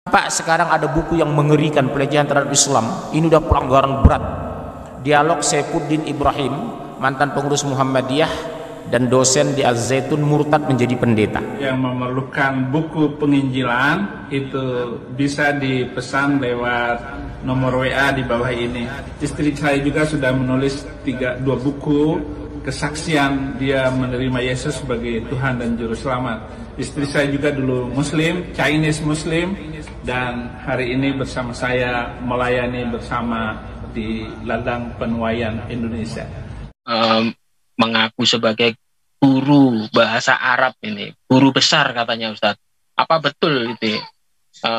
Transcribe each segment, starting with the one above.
Pak, sekarang ada buku yang mengerikan, pelecehan terhadap Islam. Ini udah pelanggaran berat. Dialog Saifuddin Ibrahim, mantan pengurus Muhammadiyah dan dosen di Az-Zaitun, murtad menjadi pendeta. Yang memerlukan buku penginjilan itu bisa dipesan lewat nomor WA di bawah ini. Istri saya juga sudah menulis dua buku kesaksian dia menerima Yesus sebagai Tuhan dan Juru Selamat. Istri saya juga dulu Muslim, Chinese Muslim, dan hari ini bersama saya melayani bersama di ladang penuaian Indonesia. Mengaku sebagai guru bahasa Arab ini, guru besar katanya Ustadz. Apa betul itu?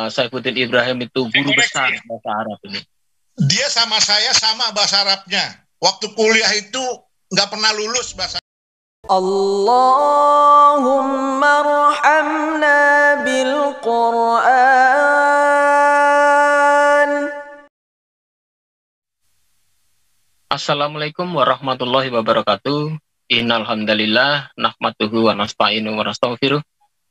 Saifuddin Ibrahim itu guru besar bahasa Arab ini? Dia sama saya sama bahasa Arabnya. Waktu kuliah itu nggak pernah lulus bahasa. Allahumma arhamna bil Qur'an. Assalamualaikum warahmatullahi wabarakatuh. Innal hamdalillah nahmaduhu wa nasta'inu wa nastaghfiruh.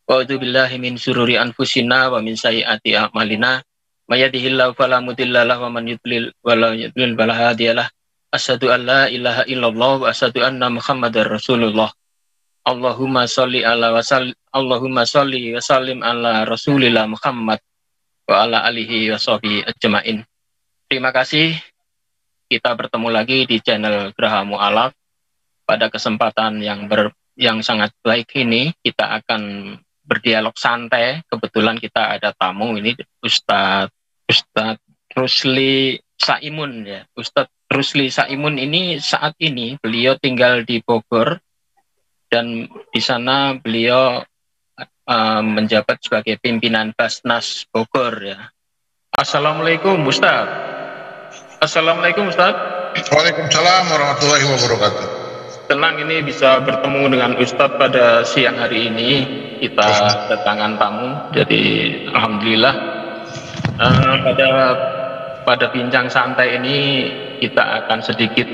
Wa a'udzu billahi min syururi anfusina wa min sayyiati a'malina. May yahdihillahu fala mudilla lahu wa man yudlil fala hadiyalah. Asyhadu an la ilaha illallah wa asyhadu anna Muhammadar Rasulullah. Allahumma sholli wa sallim ala Rasulillah Muhammad wa ala alihi wa sahbihi ajmain. Terima kasih. Kita bertemu lagi di channel Geraha Mu'alaf. Pada kesempatan yang sangat baik ini, kita akan berdialog santai. Kebetulan kita ada tamu ini, Ustadz Rusli Saimun ya. Ustadz Rusli Saimun ini saat ini beliau tinggal di Bogor dan di sana beliau menjabat sebagai pimpinan Basnas Bogor ya. Assalamualaikum Ustadz. Assalamualaikum Ustadz. Waalaikumsalam warahmatullahi wabarakatuh. Senang ini bisa bertemu dengan Ustadz pada siang hari ini. Kita kedatangan tamu, jadi alhamdulillah pada bincang santai ini kita akan sedikit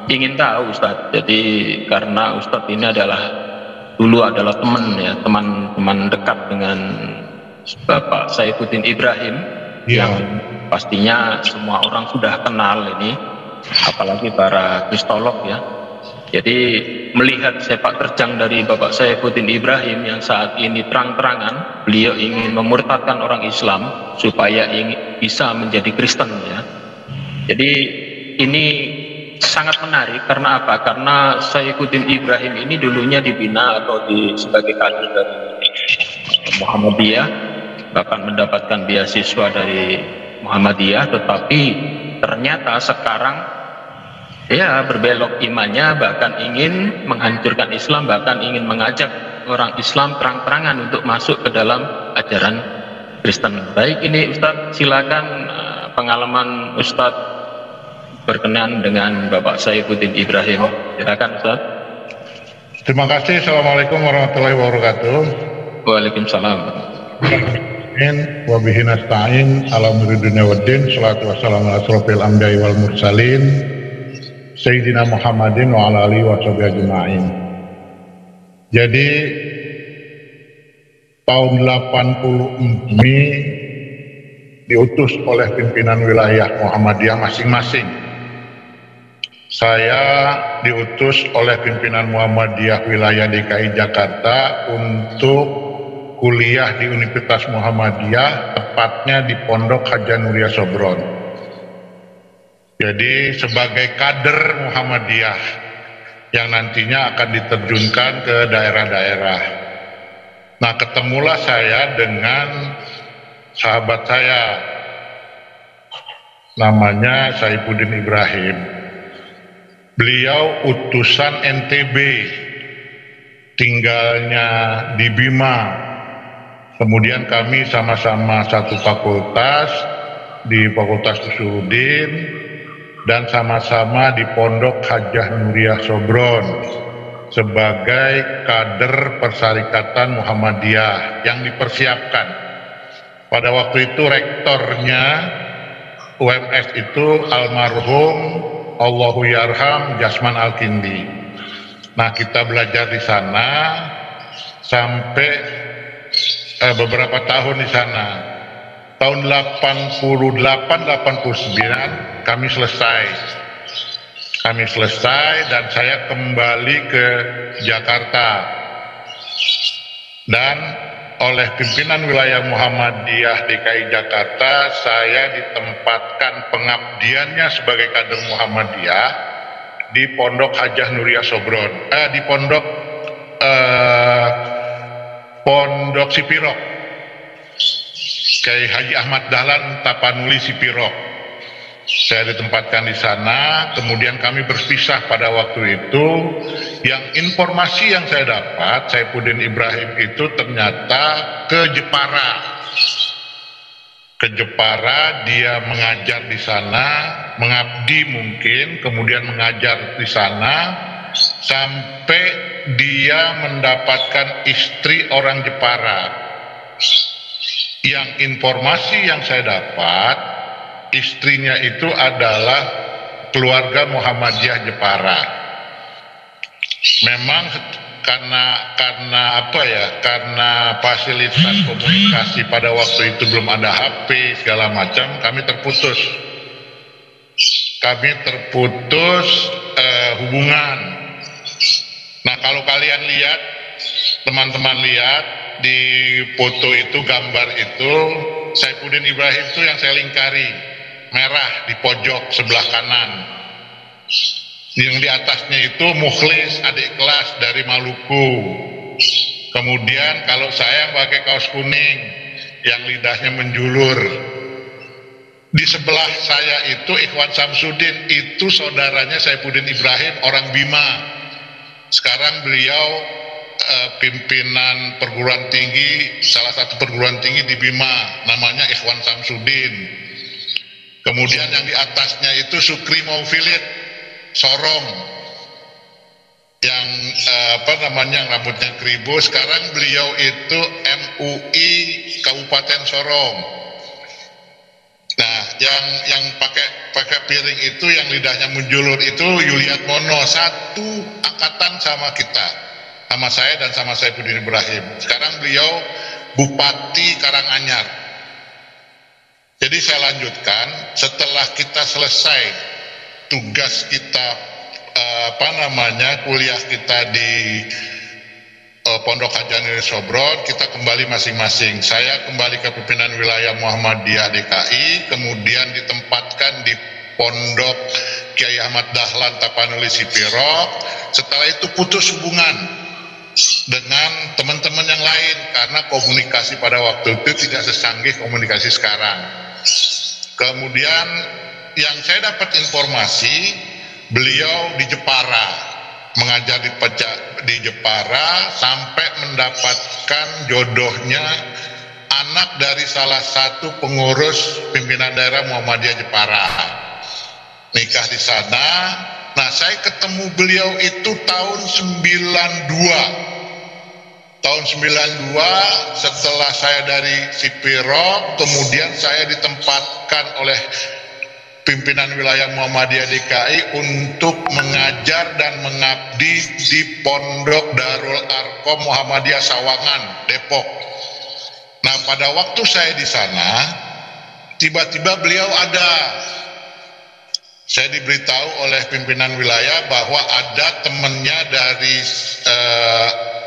ingin tahu Ustadz. Jadi karena Ustadz ini dulu adalah teman dekat dengan Bapak Saifuddin Ibrahim yang pastinya semua orang sudah kenal ini, apalagi para kristolog ya. Jadi melihat sepak terjang dari Bapak Saifuddin Ibrahim yang saat ini terang-terangan beliau ingin memurtadkan orang Islam supaya bisa menjadi Kristen ya. Jadi ini sangat menarik karena apa? Karena Saifuddin Ibrahim ini dulunya dibina atau sebagai kader dari Muhammadiyah, bahkan mendapatkan beasiswa dari Muhammadiyah, tetapi ternyata sekarang ya berbelok imannya, bahkan ingin menghancurkan Islam, bahkan ingin mengajak orang Islam terang-terangan untuk masuk ke dalam ajaran Kristen. Baik, ini Ustadz silakan pengalaman Ustadz berkenan dengan Bapak Saifuddin Ibrahim. Silakan Ustadz. Terima kasih. Assalamualaikum warahmatullahi wabarakatuh. Waalaikumsalam. Wa bihi nasta'in ala umuri dunya waddin. Shalatu wassalamu ala asrofil anbiya'i wal mursalin Sayyidina Muhammadin wa ala alihi wa sahbihi ajma'in. Jadi tahun 80 Mei diutus oleh pimpinan wilayah Muhammadiyah masing-masing. Saya diutus oleh pimpinan Muhammadiyah wilayah DKI Jakarta untuk kuliah di Universitas Muhammadiyah, tepatnya di Pondok Haja Nuria Sobron. Jadi sebagai kader Muhammadiyah yang nantinya akan diterjunkan ke daerah-daerah. Nah, ketemulah saya dengan sahabat saya, namanya Saifuddin Ibrahim. Beliau utusan NTB, tinggalnya di Bima. Kemudian kami sama-sama satu fakultas di Fakultas Usuluddin dan sama-sama di Pondok Hajah Nuriyah Sobron sebagai kader Persyarikatan Muhammadiyah yang dipersiapkan. Pada waktu itu rektornya UMS itu almarhum Allahu Yarham Jasman Al-Kindi. Nah, kita belajar di sana sampai beberapa tahun di sana. Tahun 88-89 kami selesai dan saya kembali ke Jakarta, dan oleh pimpinan wilayah Muhammadiyah DKI Jakarta saya ditempatkan pengabdiannya sebagai kader Muhammadiyah di Pondok Hajah Nuriyah Sobron, di Pondok Sipirok, Kiai Haji Ahmad Dahlan Tapanuli Sipirok. Saya ditempatkan di sana, kemudian kami berpisah pada waktu itu. Yang informasi yang saya dapat, Saifuddin Ibrahim itu ternyata ke Jepara, dia mengajar di sana, mengabdi mungkin, kemudian mengajar di sana, sampai dia mendapatkan istri orang Jepara. Yang informasi yang saya dapat, istrinya itu adalah keluarga Muhammadiyah Jepara. Memang karena fasilitas komunikasi pada waktu itu belum ada HP segala macam, kami terputus hubungan. Nah, kalau kalian lihat, teman-teman lihat di foto itu, gambar itu, Saifuddin Ibrahim itu yang saya lingkari merah di pojok sebelah kanan. Yang di atasnya itu Mukhlis, adik kelas dari Maluku. Kemudian kalau saya pakai kaos kuning yang lidahnya menjulur. Di sebelah saya itu Ikhwan Samsudin, itu saudaranya Saifuddin Ibrahim, orang Bima. Sekarang beliau pimpinan perguruan tinggi, salah satu perguruan tinggi di Bima, namanya Ikhwan Samsudin. Kemudian yang di atasnya itu Sukri Maufilid Sorong, yang yang rambutnya kribo. Sekarang beliau itu MUI Kabupaten Sorong. Nah, yang pakai piring itu, yang lidahnya menjulur itu Yuliat Mono, satu angkatan sama kita, sama saya dan sama Saifuddin Ibrahim. Sekarang beliau Bupati Karanganyar. Jadi saya lanjutkan, setelah kita selesai tugas kita, kuliah kita di Pondok Hajah Nuriyah Sobron, kita kembali masing-masing. Saya kembali ke pimpinan wilayah Muhammadiyah DKI, kemudian ditempatkan di Pondok Kiai Ahmad Dahlan Tapanuli Sipirok. Setelah itu putus hubungan dengan teman-teman yang lain karena komunikasi pada waktu itu tidak secanggih komunikasi sekarang. Kemudian yang saya dapat informasi, beliau di Jepara, mengajar di Jepara sampai mendapatkan jodohnya anak dari salah satu pengurus pimpinan daerah Muhammadiyah Jepara, nikah di sana. Nah, saya ketemu beliau itu tahun 92 setelah saya dari Sipirok, kemudian saya ditempatkan oleh pimpinan wilayah Muhammadiyah DKI untuk mengajar dan mengabdi di Pondok Darul Arkom Muhammadiyah Sawangan, Depok. Nah, pada waktu saya di sana, tiba-tiba beliau ada. Saya diberitahu oleh pimpinan wilayah bahwa ada temannya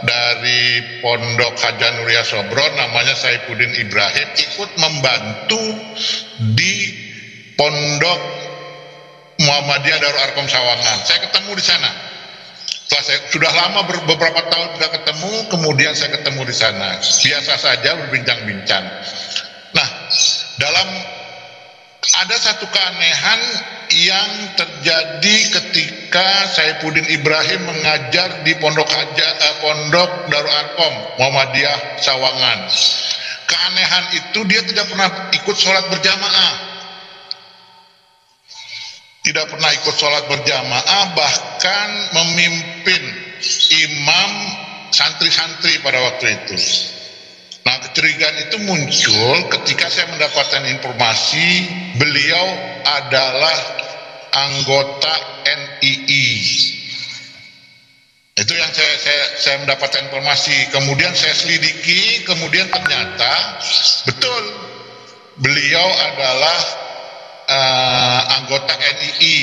dari Pondok Hajah Nuriyah Sobron, namanya Saifuddin Ibrahim, ikut membantu di Pondok Muhammadiyah Darul Arkom Sawangan. Saya ketemu di sana. Setelah saya sudah lama beberapa tahun tidak ketemu, kemudian saya ketemu di sana. Biasa saja berbincang-bincang. Nah, ada satu keanehan yang terjadi ketika Saifuddin Ibrahim mengajar di Pondok Darul Arkom Muhammadiyah Sawangan. Keanehan itu dia tidak pernah ikut sholat berjamaah. Tidak pernah ikut sholat berjamaah, bahkan memimpin imam santri-santri pada waktu itu. Nah, kecurigaan itu muncul ketika saya mendapatkan informasi beliau adalah anggota NII. Itu Itu yang saya mendapatkan informasi. Kemudian saya selidiki, kemudian ternyata betul beliau adalah anggota NII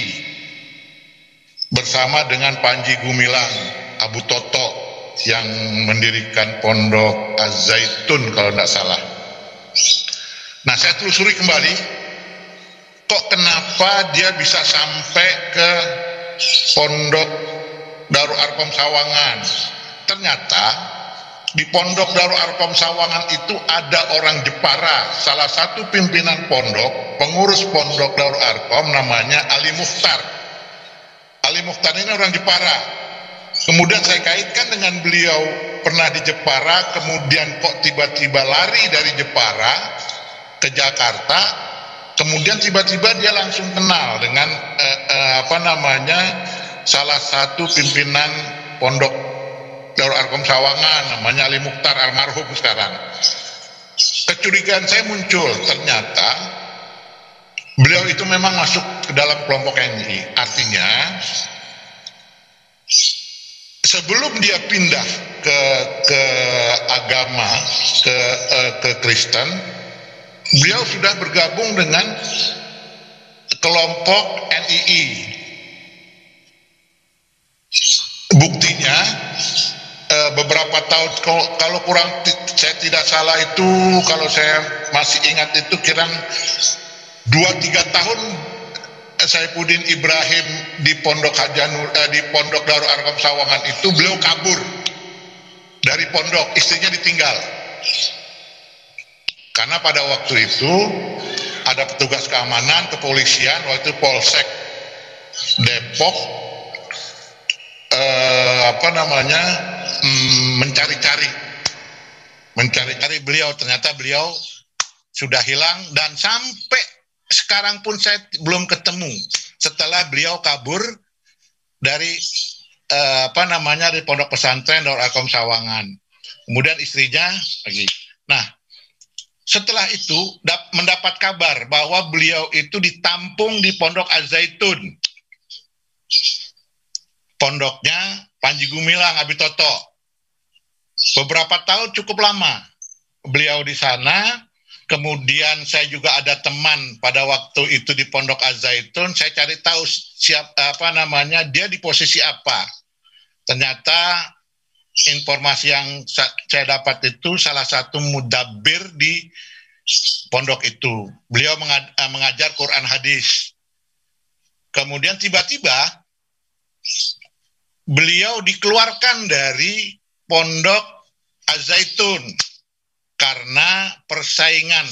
bersama dengan Panji Gumilang, Abu Toto yang mendirikan Pondok Az-Zaitun kalau tidak salah. Nah, saya telusuri kembali, kok kenapa dia bisa sampai ke Pondok Darul Arkom Sawangan. Ternyata di Pondok Darul Arkom Sawangan itu ada orang Jepara, salah satu pimpinan pondok, pengurus Pondok Darul Arkom namanya Ali Mukhtar. Ali Mukhtar ini orang Jepara. Kemudian saya kaitkan dengan beliau pernah di Jepara, kemudian kok tiba-tiba lari dari Jepara ke Jakarta, kemudian tiba-tiba dia langsung kenal dengan salah satu pimpinan Pondok Darul Arkom Sawangan, namanya Ali Mukhtar almarhum sekarang. Kecurigaan saya muncul, ternyata beliau itu memang masuk ke dalam kelompok NII. Artinya sebelum dia pindah ke agama ke Kristen, beliau sudah bergabung dengan kelompok NII. Buktinya beberapa tahun, kalau kurang saya tidak salah itu, kalau saya masih ingat itu kira 2-3 tahun Saifuddin Ibrahim di Pondok di Pondok Darul Arkom Sawangan itu beliau kabur dari pondok, istrinya ditinggal. Karena pada waktu itu ada petugas keamanan kepolisian, waktu itu Polsek Depok mencari-cari beliau. Ternyata beliau sudah hilang dan sampai sekarang pun saya belum ketemu setelah beliau kabur dari di Pondok Pesantren Darul Arkom Sawangan. Kemudian istrinya lagi. Nah, setelah itu mendapat kabar bahwa beliau itu ditampung di Pondok Az-Zaitun. Pondoknya Panji Gumilang, Abi Toto. Beberapa tahun cukup lama beliau di sana. Kemudian saya juga ada teman pada waktu itu di Pondok Az-Zaitun. Saya cari tahu dia di posisi apa. Ternyata informasi yang saya dapat itu salah satu mudabbir di pondok itu. Beliau mengajar Quran hadis. Kemudian tiba-tiba beliau dikeluarkan dari Pondok Az-Zaitun karena persaingan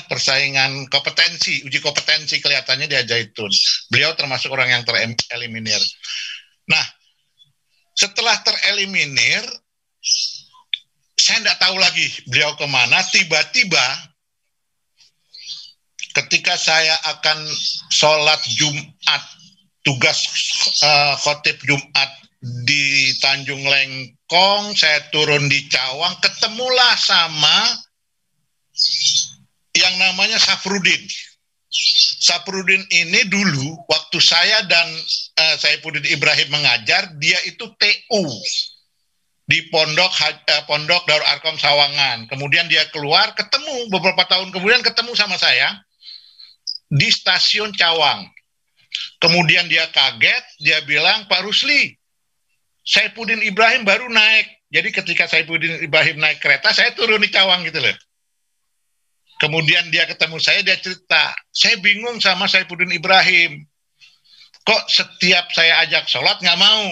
persaingan kompetensi, uji kompetensi kelihatannya di Az-Zaitun. Beliau termasuk orang yang tereliminir. Nah, setelah tereliminir, saya tidak tahu lagi beliau kemana. Tiba-tiba ketika saya akan sholat Jumat, tugas khotib Jumat di Tanjung Lengkong, saya turun di Cawang, ketemulah sama yang namanya Safrudin. Safrudin ini dulu waktu saya dan Saifuddin Ibrahim mengajar, dia itu TU di Pondok Darul Arkom Sawangan. Kemudian dia keluar, ketemu beberapa tahun kemudian ketemu sama saya di stasiun Cawang. Kemudian dia kaget, dia bilang, Pak Rusli, Saifuddin Ibrahim baru naik. Jadi ketika Saifuddin Ibrahim naik kereta, saya turun di Cawang gitu loh. Kemudian dia ketemu saya, dia cerita, saya bingung sama Saifuddin Ibrahim. Kok setiap saya ajak sholat nggak mau?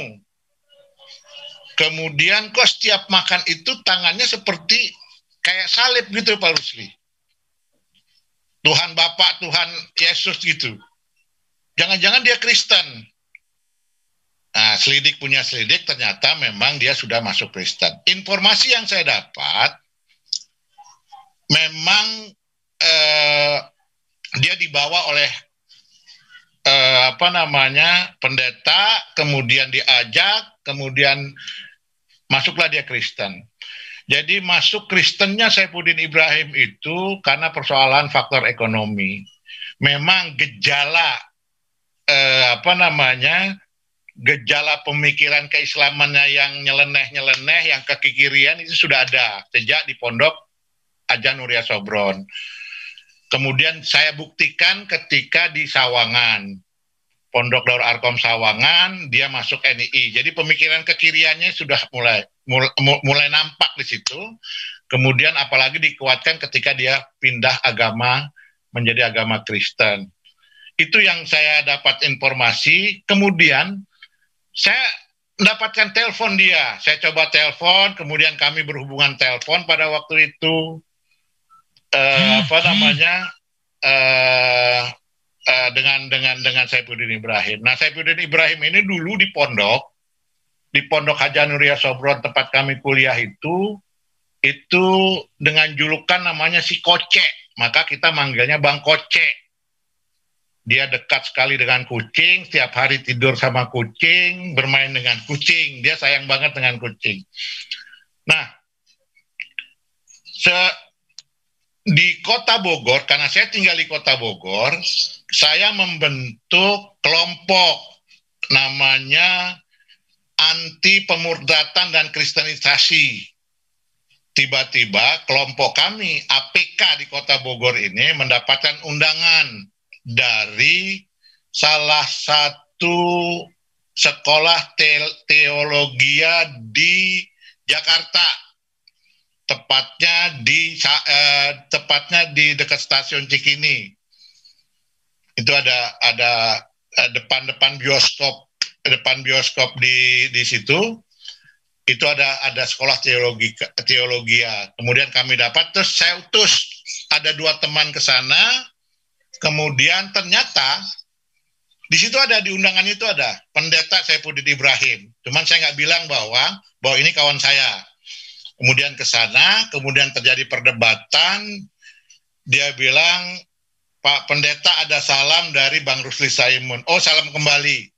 Kemudian kok setiap makan itu tangannya seperti kayak salib gitu Pak Rusli. Tuhan Bapak, Tuhan Yesus gitu. Jangan-jangan dia Kristen. Nah, selidik punya selidik, ternyata memang dia sudah masuk Kristen. Informasi yang saya dapat, memang dia dibawa oleh pendeta, kemudian diajak, kemudian masuklah dia Kristen. Jadi masuk Kristennya Saifuddin Ibrahim itu karena persoalan faktor ekonomi. memang gejala gejala pemikiran keislamannya yang nyeleneh-nyeleneh, yang kekikirian itu sudah ada sejak di pondok Haja Nuria Sobron. Kemudian saya buktikan ketika di Sawangan, Pondok Darul Arkom Sawangan, dia masuk NII. Jadi pemikiran kekiriannya sudah mulai nampak di situ. Kemudian apalagi dikuatkan ketika dia pindah agama menjadi agama Kristen. Itu yang saya dapat informasi. Kemudian saya mendapatkan telepon dia. Saya coba telepon, kemudian kami berhubungan telepon pada waktu itu. Dengan Saifuddin Ibrahim. Nah, Saifuddin Ibrahim ini dulu di pondok Haja Nuria Sobron tempat kami kuliah itu dengan julukan namanya si Koce, maka kita manggilnya Bang Koce. Dia dekat sekali dengan kucing, setiap hari tidur sama kucing, bermain dengan kucing, dia sayang banget dengan kucing. Nah, di Kota Bogor, karena saya tinggal di Kota Bogor, saya membentuk kelompok namanya Anti Pemurdatan dan Kristenisasi. Tiba-tiba kelompok kami, APK di Kota Bogor ini mendapatkan undangan dari salah satu sekolah teologia di Jakarta. Tepatnya di dekat stasiun Cikini. Itu ada depan bioskop di situ. Itu ada sekolah teologia. Kemudian kami dapat, terus saya utus ada 2 teman ke sana. Kemudian ternyata di situ di undangan itu ada pendeta Saifuddin Ibrahim. Cuman saya nggak bilang bahwa ini kawan saya. Kemudian ke sana, kemudian terjadi perdebatan. Dia bilang, Pak Pendeta ada salam dari Bang Rusli Saimun. Oh, salam kembali.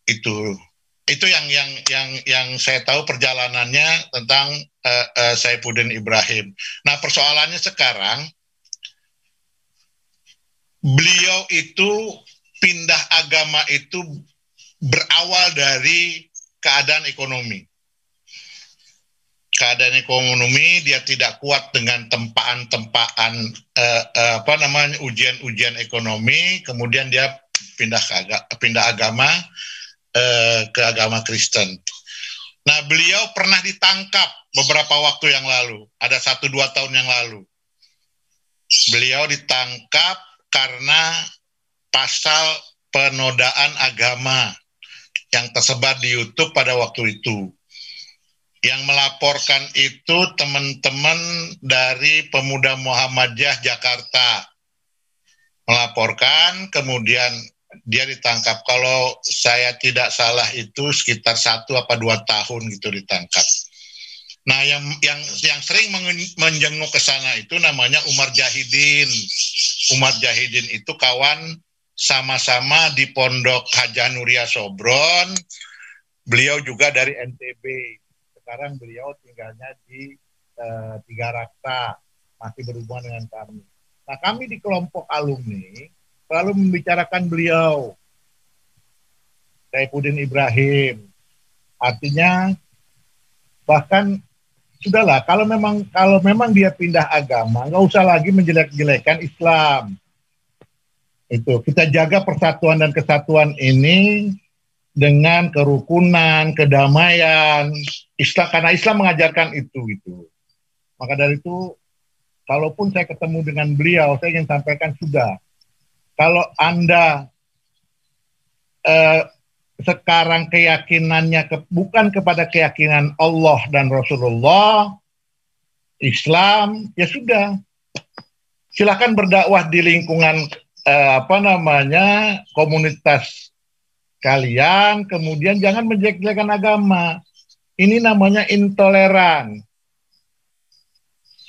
Itu yang saya tahu perjalanannya tentang Saifuddin Ibrahim. Nah, persoalannya sekarang, beliau itu pindah agama itu berawal dari keadaan ekonomi. Keadaan ekonomi, dia tidak kuat dengan tempaan-tempaan ujian ekonomi, kemudian dia pindah agama ke agama Kristen. Nah, beliau pernah ditangkap beberapa waktu yang lalu, ada 1-2 tahun yang lalu. Beliau ditangkap karena pasal penodaan agama yang tersebar di YouTube pada waktu itu. Yang melaporkan itu teman-teman dari Pemuda Muhammadiyah Jakarta. Melaporkan, kemudian dia ditangkap. Kalau saya tidak salah itu sekitar 1 atau 2 tahun gitu ditangkap. Nah, yang sering menjenguk ke sana itu namanya Umar Jahidin. Umar Jahidin itu kawan sama-sama di Pondok Haja Nuria Sobron. Beliau juga dari NTB. Sekarang beliau tinggalnya di Tiga Raksa, masih berhubungan dengan kami. Nah, kami di kelompok alumni selalu membicarakan beliau, Saifuddin Ibrahim. Artinya, bahkan sudahlah, kalau memang dia pindah agama, nggak usah lagi menjelek-jelekan Islam. Itu kita jaga persatuan dan kesatuan ini dengan kerukunan, kedamaian, Islam, karena Islam mengajarkan itu gitu. Maka dari itu, kalaupun saya ketemu dengan beliau, saya ingin sampaikan sudah, kalau Anda sekarang keyakinannya bukan kepada keyakinan Allah dan Rasulullah, Islam, ya sudah, silakan berdakwah di lingkungan komunitas kalian, kemudian jangan menjelek-jelekan agama. Ini namanya intoleran.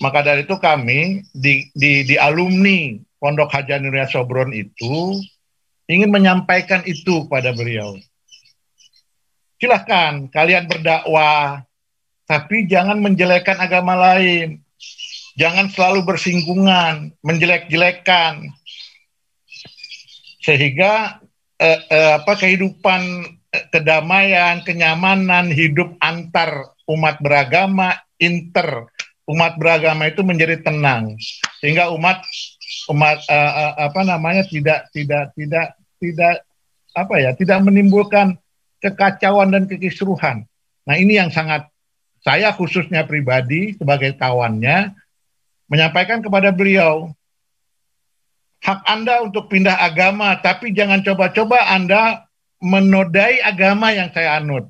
Maka dari itu kami di alumni Pondok Haja Nuria Sobron itu ingin menyampaikan itu pada beliau. Silahkan kalian berdakwah, tapi jangan menjelekkan agama lain. Jangan selalu bersinggungan, menjelek-jelekan. sehingga kehidupan kedamaian, kenyamanan hidup antar umat beragama, inter umat beragama itu menjadi tenang, sehingga umat tidak menimbulkan kekacauan dan kekisruhan. Nah, ini yang sangat saya khususnya pribadi sebagai kawannya menyampaikan kepada beliau, hak Anda untuk pindah agama, tapi jangan coba-coba Anda menodai agama yang saya anut.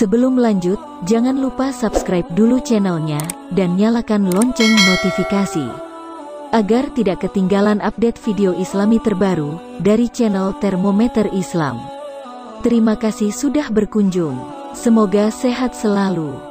Sebelum lanjut, jangan lupa subscribe dulu channelnya dan nyalakan lonceng notifikasi agar tidak ketinggalan update video Islami terbaru dari channel Termometer Islam. Terima kasih sudah berkunjung. Semoga sehat selalu.